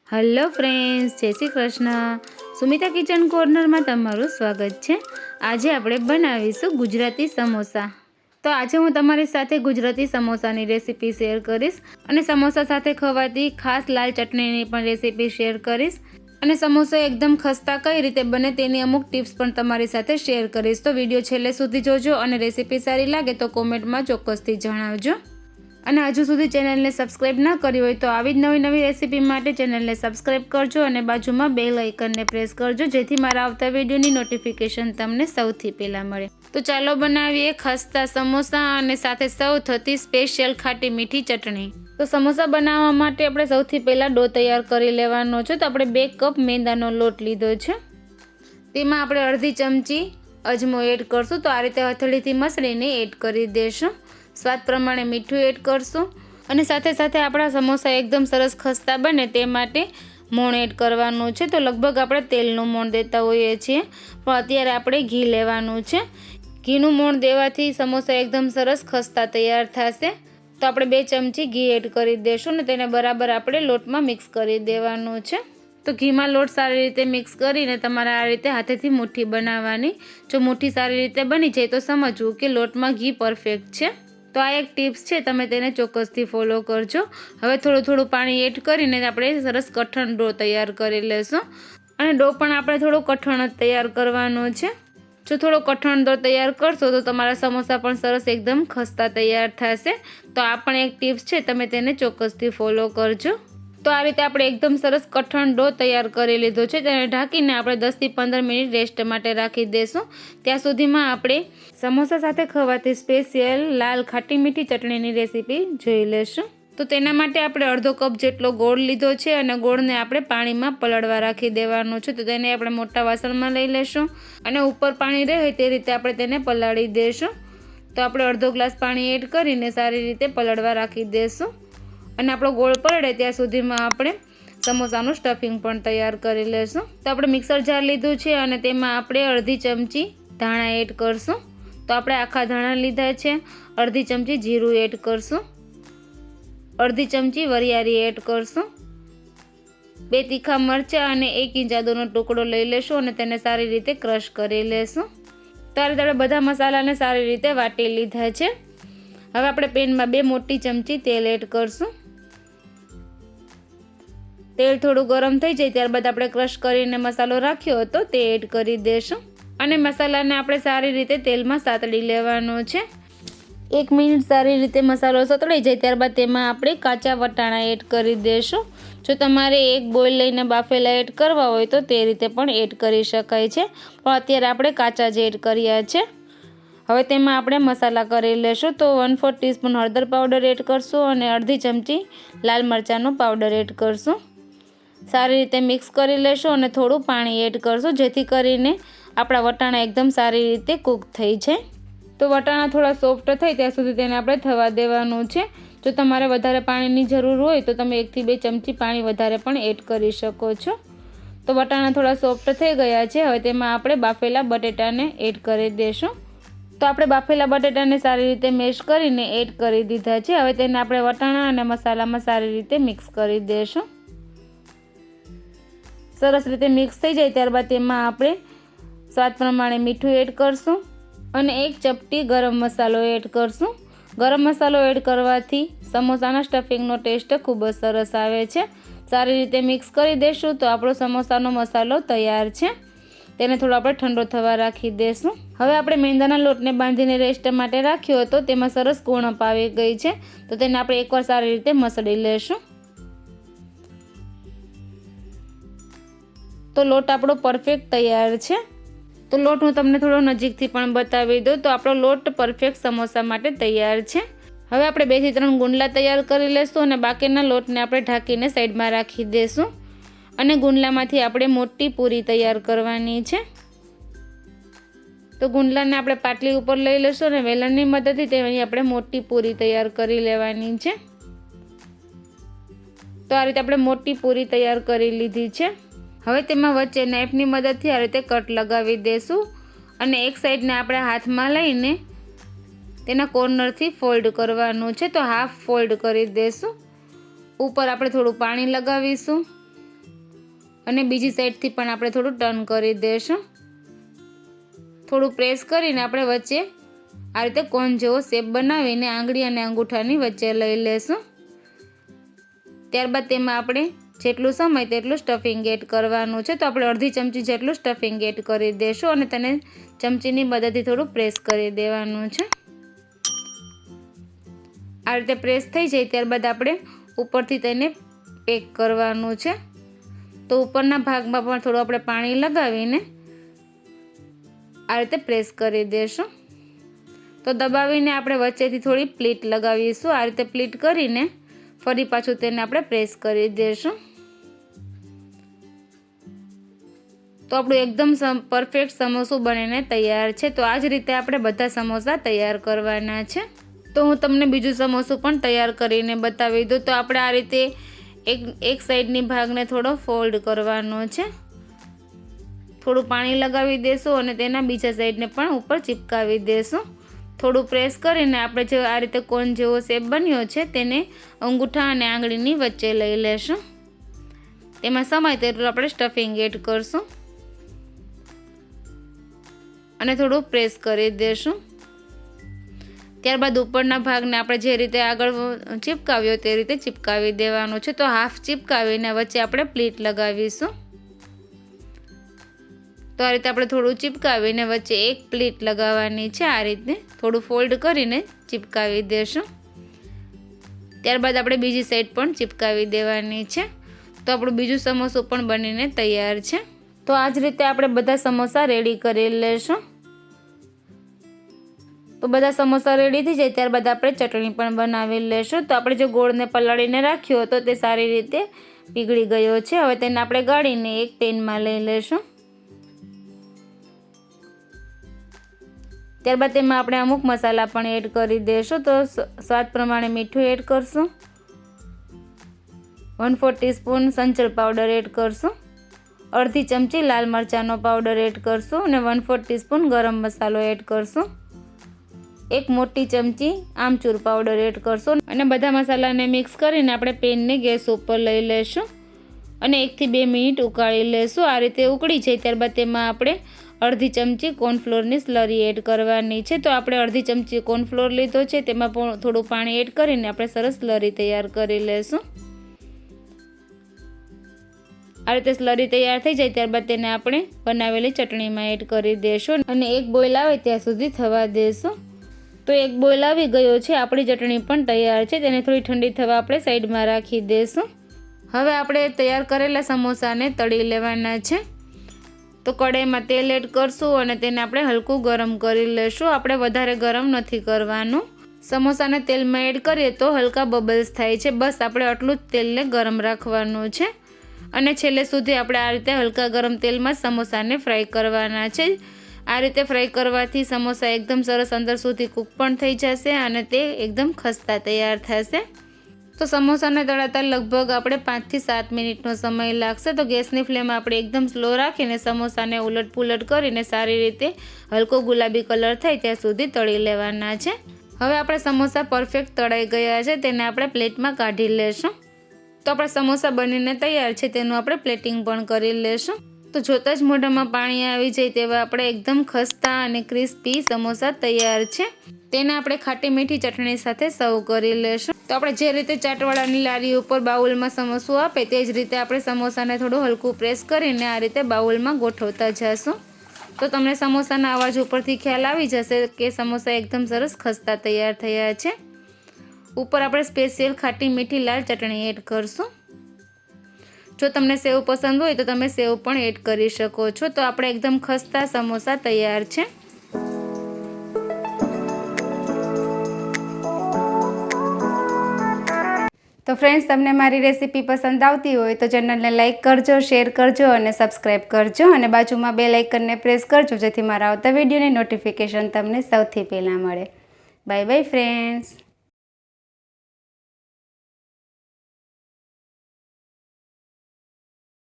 Hello friends, જય Shri Krishna. Sumita kitchen કોર્નરમાં તમારું સ્વાગત છે. આજે આપણે બનાવીશું ગુજરાતી સમોસા. તો આજે હું તમારી સાથે ગુજરાતી સમોસાની રેસીપી શેર કરીશ અને સમોસા સાથે ખવાતી ખાસ લાલ ચટણીની પણ રેસીપી શેર કરીશ અને સમોસા એકદમ ખસ્તા કઈ રીતે બને તેની અમુક ટિપ્સ પણ તમારી સાથે શેર કરીશ. તો વિડીયો છેલ્લે સુધી જોજો અને રેસીપી સારી લાગે તો કોમેન્ટમાં ચોક્કસથી જણાવજો. અને હજુ સુધી ચેનલને સબસ્ક્રાઈબ ના કરી હોય તો આવી જ નવી રેસીપી માટે ચેનલને સબસ્ક્રાઈબ કરજો અને બાજુમાં બેલ આઇકનને પ્રેસ કરજો, જેથી મારા આવતા વિડીયોની નોટિફિકેશન તમને સૌથી પહેલાં મળે. તો ચાલો બનાવીએ ખસ્તા સમોસા અને સાથે સર્વ થતી સ્પેશિયલ ખાટી મીઠી ચટણી. તો સમોસા બનાવવા માટે આપણે સૌથી પહેલાં ડો તૈયાર કરી લેવાનો છે. તો આપણે 2 કપ મેંદાનો લોટ લીધો છે. તેમાં આપણે અડધી ચમચી અજમો એડ કરશું. તો આ રીતે હથેળીથી મસળીને એડ કરી દેશું. સ્વાદ પ્રમાણે મીઠું એડ કરશું અને સાથે સાથે આપણા સમોસા એકદમ સરસ ખસ્તા બને તે માટે મોણ એડ કરવાનું છે. તો લગભગ આપણે તેલનું મોણ દેતા હોઈએ છીએ, પણ અત્યારે આપણે ઘી લેવાનું છે. ઘીનું મોણ દેવાથી સમોસા એકદમ સરસ ખસ્તા તૈયાર થશે. તો આપણે 2 ચમચી ઘી એડ કરી દઈશું અને તેને બરાબર આપણે લોટમાં મિક્સ કરી દેવાનું છે. તો ઘીમાં લોટ સારી રીતે મિક્સ કરીને તમારે આ રીતે હાથેથી મુઠ્ઠી બનાવવાની. જો મુઠ્ઠી સારી રીતે બની જાય તો સમજવું કે લોટમાં ઘી પરફેક્ટ છે. તો આ એક ટિપ્સ છે, તમે તેને ચોક્કસથી ફોલો કરજો. હવે થોડું પાણી એડ કરીને આપણે સરસ કઠણ ડો તૈયાર કરી લેશું અને ડો પણ આપણે થોડો કઠણ જ તૈયાર કરવાનો છે. જો થોડો કઠણ ડો તૈયાર કરશો તો તમારા સમોસા પણ સરસ એકદમ ખસ્તા તૈયાર થશે. તો આ પણ એક ટિપ્સ છે, તમે તેને ચોક્કસથી ફોલો કરજો. તો આ રીતે આપણે એકદમ સરસ કઠણ ડો તૈયાર કરી લીધો છે. તેને ઢાંકીને આપણે 10 થી 15 મિનિટ રેસ્ટ માટે રાખી દઈશું. ત્યાં સુધીમાં આપણે સમોસા સાથે ખવાતી સ્પેશિયલ લાલ ખાટી મીઠી ચટણીની રેસીપી જોઈ લેશું. તો તેના માટે આપણે અડધો કપ જેટલો ગોળ લીધો છે અને ગોળને આપણે પાણીમાં પલળવા રાખી દેવાનું છે. તો તેને આપણે મોટા વાસણમાં લઈ લેશું અને ઉપર પાણી રહે તે રીતે આપણે તેને પલાળી દઈશું. તો આપણે અડધો ગ્લાસ પાણી એડ કરીને સારી રીતે પલળવા રાખી દઈશું અને આપણો ગોળ પલળે ત્યાં સુધીમાં આપણે સમોસાનું સ્ટફિંગ પણ તૈયાર કરી લેશું. તો આપણે મિક્સર જાર લીધું છે અને તેમાં આપણે અડધી ચમચી ધાણા એડ કરશું. તો આપણે આખા ધાણા લીધા છે. અડધી ચમચી જીરું એડ કરશું, અડધી ચમચી વરિયાળી એડ કરશું, 2 તીખા મરચાં અને 1 ઇંચ આદુનો ટુકડો લઈ લેશું અને તેને સારી રીતે ક્રશ કરી લેશું. તો આ રીતે આપણે બધા મસાલાને સારી રીતે વાટી લીધા છે. હવે આપણે પેનમાં 2 મોટી ચમચી તેલ એડ કરશું. તેલ થોડું ગરમ થઈ જાય ત્યારબાદ આપણે ક્રશ કરીને મસાલો રાખ્યો હતો તે એડ કરી દઈશું અને મસાલાને આપણે સારી રીતે તેલમાં સાતળી લેવાનો છે. 1 મિનિટ સારી રીતે મસાલો સતળાઈ જાય ત્યારબાદ તેમાં આપણે કાચા વટાણા એડ કરી દઈશું. જો તમારે એક બોઇલ લઈને બાફેલા એડ કરવા હોય તો તે રીતે પણ એડ કરી શકાય છે, પણ અત્યારે આપણે કાચા જ એડ કર્યા છે. હવે તેમાં આપણે મસાલા કરી લેશું. તો 1/4 ટીસ્પૂન હળદર પાવડર એડ કરશું અને અડધી ચમચી લાલ મરચાંનો પાવડર એડ કરશું. સારી રીતે મિક્સ કરી લેશું અને થોડું પાણી એડ કરશું, જેથી કરીને આપણા વટાણા એકદમ સારી રીતે કૂક થઈ જાય. તો વટાણા થોડા સોફ્ટ થાય ત્યાં સુધી તેને આપણે થવા દેવાનું છે. જો તમારે વધારે પાણીની જરૂર હોય તો તમે 1 થી 2 ચમચી પાણી વધારે પણ એડ કરી શકો છો. તો વટાણા થોડા સોફ્ટ થઈ ગયા છે. હવે તેમાં આપણે બાફેલા બટેટાને એડ કરી દઈશું. તો આપણે બાફેલા બટેટાને સારી રીતે મેશ કરીને એડ કરી દીધા છે. હવે તેને આપણે વટાણા અને મસાલામાં સારી રીતે મિક્સ કરી દઈશું. સરસ રીતે મિક્સ થઈ જાય ત્યારબાદ તેમાં આપણે સ્વાદ પ્રમાણે મીઠું એડ કરશું અને 1 ચપટી ગરમ મસાલો એડ કરશું. ગરમ મસાલો એડ કરવાથી સમોસાના સ્ટફિંગનો ટેસ્ટ ખૂબ જ સરસ આવે છે. સારી રીતે મિક્સ કરી દઈશું. તો આપણો સમોસાનો મસાલો તૈયાર છે. તેને થોડો આપણે ઠંડો થવા રાખી દઈશું. હવે આપણે મેંદાના લોટને બાંધીને રેસ્ટ માટે રાખ્યો હતો, તેમાં સરસ કૂણપ આવી ગઈ છે. તો તેને આપણે એકવાર સારી રીતે મસળી લેશું. તો લોટ આપણો પરફેક્ટ તૈયાર છે. તો લોટ હું તમને થોડો નજીકથી પણ બતાવી દઉં. તો આપણો લોટ પરફેક્ટ સમોસા માટે તૈયાર છે. હવે આપણે 2 થી 3 ગુંડલા તૈયાર કરી લેશું અને બાકીના લોટને આપણે ઢાંકીને સાઈડમાં રાખી દઈશું અને ગુંડલામાંથી આપણે મોટી પૂરી તૈયાર કરવાની છે. તો ગુંડલાને આપણે પાટલી ઉપર લઈ લેશું અને વેલણની મદદથી તેની આપણે મોટી પૂરી તૈયાર કરી લેવાની છે. તો આ રીતે આપણે મોટી પૂરી તૈયાર કરી લીધી છે. હવે તેમાં વચ્ચે નાઈફની મદદથી આ રીતે કટ લગાવી દઈશું અને એક સાઈડને આપણે હાથમાં લઈને તેના કોર્નરથી ફોલ્ડ કરવાનું છે. તો હાફ ફોલ્ડ કરી દઈશું. ઉપર આપણે થોડું પાણી લગાવીશું અને બીજી સાઈડથી પણ આપણે થોડું ટર્ન કરી દઈશું. થોડું પ્રેસ કરીને આપણે વચ્ચે આ રીતે કોન જેવો શેપ બનાવીને આંગળી અને અંગૂઠાની વચ્ચે લઈ લેશું. ત્યારબાદ તેમાં આપણે જેટલું સમય તેટલું સ્ટફિંગ એડ કરવાનું છે. તો આપણે અડધી ચમચી જેટલું સ્ટફિંગ એડ કરી દઈશું અને તેને ચમચીની મદદથી થોડું પ્રેસ કરી દેવાનું છે. આ રીતે પ્રેસ થઈ જાય ત્યારબાદ આપણે ઉપરથી તેને પેક કરવાનું છે. તો ઉપરના ભાગમાં પણ થોડું આપણે પાણી લગાવીને આ રીતે પ્રેસ કરી દઈશું. તો દબાવીને આપણે વચ્ચેથી થોડી પ્લીટ લગાવીશું. આ રીતે પ્લીટ કરીને ફરી પાછું તેને આપણે પ્રેસ કરી દઈશું. તો આપણું એકદમ પરફેક્ટ સમોસું બનીને તૈયાર છે. તો આ જ રીતે આપણે બધા સમોસા તૈયાર કરવાના છે. તો હું તમને બીજું સમોસું પણ તૈયાર કરીને બતાવી દઉં. તો આપણે આ રીતે એક સાઈડની ભાગને થોડો ફોલ્ડ કરવાનો છે. થોડું પાણી લગાવી દેશું અને તેના બીજા સાઈડને પણ ઉપર ચિપકાવી દેશું. થોડું પ્રેસ કરીને આપણે જે આ રીતે કોન જેવો શેપ બન્યો છે તેને અંગૂઠા અને આંગળીની વચ્ચે લઈ લેશું. તેમાં સમય તેટલું આપણે સ્ટફિંગ એડ કરશું અને થોડું પ્રેસ કરી દેશું. ત્યારબાદ ઉપરના ભાગને આપણે જે રીતે આગળ ચિપકાવ્યો તે રીતે ચિપકાવી દેવાનું છે. તો હાફ ચિપકાવીને વચ્ચે આપણે પ્લીટ લગાવીશું. તો આ રીતે આપણે થોડું ચિપકાવીને વચ્ચે એક પ્લીટ લગાવવાની છે. આ રીતે થોડું ફોલ્ડ કરીને ચિપકાવી દેશું. ત્યારબાદ આપણે બીજી સાઈડ પણ ચિપકાવી દેવાની છે. તો આપણું બીજું સમોસું પણ બનીને તૈયાર છે. તો આ જ રીતે આપણે બધા સમોસા રેડી કરી લેશું. તો બધા સમોસા રેડી થઈ જાય ત્યારબાદ આપણે ચટણી પણ બનાવી લેશું. તો આપણે જે ગોળને પલાળીને રાખ્યો હતો તે સારી રીતે પીગળી ગયો છે. હવે તેને આપણે ગાળીને એક પેનમાં લઈ લેશું. ત્યારબાદ તેમાં આપણે અમુક મસાલા પણ એડ કરી દઈશું. તો સ્વાદ પ્રમાણે મીઠું એડ કરશું, 1/4 ટીસ્પૂન સંચળ પાવડર એડ કરશું, અડધી ચમચી લાલ મરચાંનો પાવડર એડ કરશું અને 1/4 ટીસ્પૂન ગરમ મસાલો એડ કરશું, એક મોટી ચમચી આમચૂર પાવડર એડ કરશું અને બધા મસાલાને મિક્સ કરીને આપણે પેનને ગેસ ઉપર લઈ લેશું અને 1 થી 2 મિનિટ ઉકાળી લેશું. આ રીતે ઉકળી જાય ત્યારબાદ તેમાં આપણે અડધી ચમચી કોર્નફ્લોરની સ્લરી એડ કરવાની છે. તો આપણે અડધી ચમચી કોર્નફ્લોર લીધો છે, તેમાં પણ થોડું પાણી એડ કરીને આપણે સરસ સ્લરી તૈયાર કરી લેશું. આ રીતે સ્લરી તૈયાર થઈ જાય ત્યારબાદ તેને આપણે બનાવેલી ચટણીમાં એડ કરી દેશું અને એક બોઇલ આવે ત્યાં સુધી થવા દેશું. તો એક બોઇલ આવી ગયો છે. આપણી ચટણી પણ તૈયાર છે. તેને થોડી ઠંડી થવા આપણે સાઈડમાં રાખી દઈશું. હવે આપણે તૈયાર કરેલા સમોસાને તળી લેવાના છે. તો કઢાઈમાં તેલ એડ કરશું અને તેને આપણે હલકું ગરમ કરી લેશું. આપણે વધારે ગરમ નથી કરવાનું. સમોસાને તેલમાં એડ કરીએ તો હલકા બબલ્સ થાય છે. બસ આપણે આટલું જ તેલને ગરમ રાખવાનું છે અને છેલ્લે સુધી આપણે આ રીતે હલકા ગરમ તેલમાં સમોસાને ફ્રાય કરવાના છે. આ રીતે ફ્રાય કરવાથી સમોસા એકદમ સરસ અંદર સુધી કૂક પણ થઈ જશે અને તે એકદમ ખસ્તા તૈયાર થશે. તો સમોસાને તળાતા લગભગ આપણે 5 થી 7 મિનિટનો સમય લાગશે. તો ગેસની ફ્લેમ આપણે એકદમ સ્લો રાખીને સમોસાને ઉલટપુલટ કરીને સારી રીતે હલકો ગુલાબી કલર થાય ત્યાં સુધી તળી લેવાના છે. હવે આપણા સમોસા પરફેક્ટ તળાઈ ગયા છે. તેને આપણે પ્લેટમાં કાઢી લેશું. તો આપણા સમોસા બનીને તૈયાર છે. તેનું આપણે પ્લેટિંગ પણ કરી લેશું. તો જોતાં જ મોઢામાં પાણી આવી જાય તેવા આપણે એકદમ ખસ્તા અને ક્રિસ્પી સમોસા તૈયાર છે. તેને આપણે ખાટી મીઠી ચટણી સાથે સર્વ કરી લેશું. તો આપણે જે રીતે ચાટવાળાની લારી ઉપર બાઉલમાં સમોસું આપે તે જ રીતે આપણે સમોસાને થોડું હલકું પ્રેસ કરીને આ રીતે બાઉલમાં ગોઠવતા જશું. તો તમને સમોસાના અવાજ ઉપરથી ખ્યાલ આવી જશે કે સમોસા એકદમ સરસ ખસ્તા તૈયાર થયા છે. ઉપર આપણે સ્પેશિયલ ખાટી મીઠી લાલ ચટણી એડ કરશું. જો તમને સેવ પસંદ હોય તો તમે સેવ પણ એડ કરી શકો છો. તો આપણે એકદમ ખસ્તા સમોસા તૈયાર છે. તો ફ્રેન્ડ્સ, તમને મારી રેસીપી પસંદ આવતી હોય તો ચેનલને લાઇક કરજો, શેર કરજો અને સબસ્ક્રાઈબ કરજો અને બાજુમાં બેલ આઇકનને પ્રેસ કરજો જેથી મારા આવતા વિડીયોની નોટિફિકેશન તમને સૌથી પહેલાં મળે. Bye bye friends.